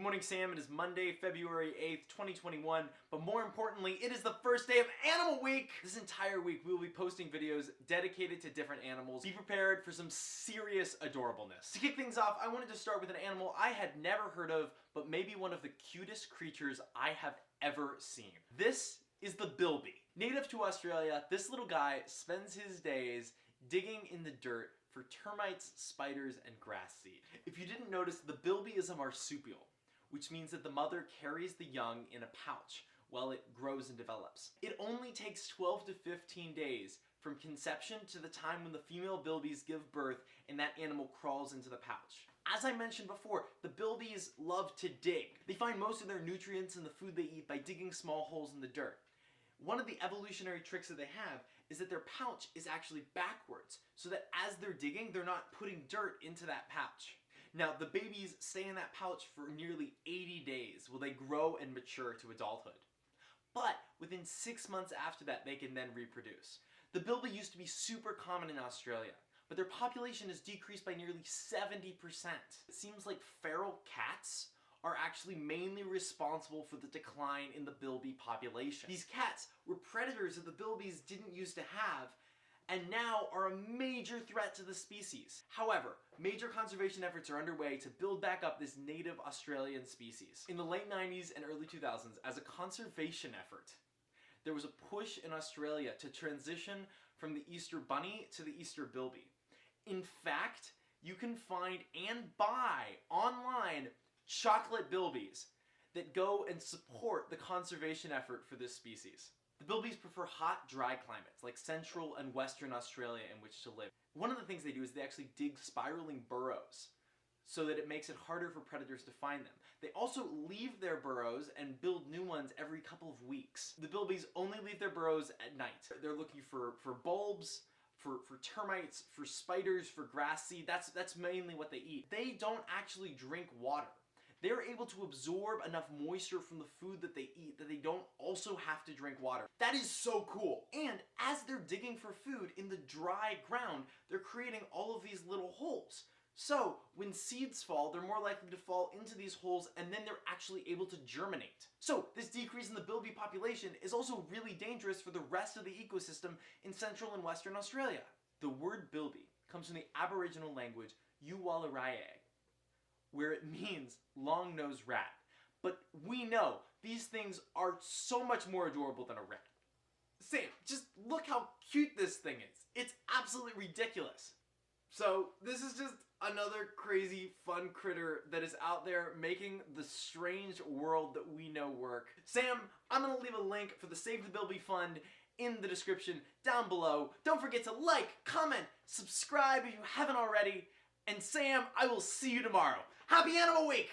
Good morning, Sam. It is Monday, February 8th, 2021, but more importantly, it is the first day of Animal Week! This entire week, we will be posting videos dedicated to different animals. Be prepared for some serious adorableness. To kick things off, I wanted to start with an animal I had never heard of, but maybe one of the cutest creatures I have ever seen. This is the Bilby. Native to Australia, this little guy spends his days digging in the dirt for termites, spiders, and grass seed. If you didn't notice, the Bilby is a marsupial, which means that the mother carries the young in a pouch while it grows and develops. It only takes 12 to 15 days from conception to the time when the female bilbies give birth and that animal crawls into the pouch. As I mentioned before, the bilbies love to dig. They find most of their nutrients in the food they eat by digging small holes in the dirt. One of the evolutionary tricks that they have is that their pouch is actually backwards, so that as they're digging, they're not putting dirt into that pouch. Now, the babies stay in that pouch for nearly 80 days while they grow and mature to adulthood. But within 6 months after that, they can then reproduce. The Bilby used to be super common in Australia, but their population has decreased by nearly 70%. It seems like feral cats are actually mainly responsible for the decline in the Bilby population. These cats were predators that the Bilbies didn't used to have, and now are a major threat to the species. However, major conservation efforts are underway to build back up this native Australian species. In the late 90s and early 2000s, as a conservation effort, there was a push in Australia to transition from the Easter bunny to the Easter bilby. In fact, you can find and buy online chocolate bilbies that go and support the conservation effort for this species. The bilbies prefer hot, dry climates like central and western Australia in which to live. One of the things they do is they actually dig spiraling burrows so that it makes it harder for predators to find them. They also leave their burrows and build new ones every couple of weeks. The bilbies only leave their burrows at night. They're looking for bulbs, for termites, for spiders, for grass seed. That's mainly what they eat. They don't actually drink water. They're able to absorb enough moisture from the food that they eat that they don't also have to drink water. That is so cool. And as they're digging for food in the dry ground, they're creating all of these little holes. So when seeds fall, they're more likely to fall into these holes, and then they're actually able to germinate. So this decrease in the bilby population is also really dangerous for the rest of the ecosystem in central and western Australia. The word bilby comes from the Aboriginal language Yuwalaraye, where it means long-nosed rat. But we know these things are so much more adorable than a rat. Sam, just look how cute this thing is. It's absolutely ridiculous. So this is just another crazy fun critter that is out there making the strange world that we know work. Sam, I'm gonna leave a link for the Save the Bilby Fund in the description down below. Don't forget to like, comment, subscribe if you haven't already. And Sam, I will see you tomorrow. Happy Animal Week!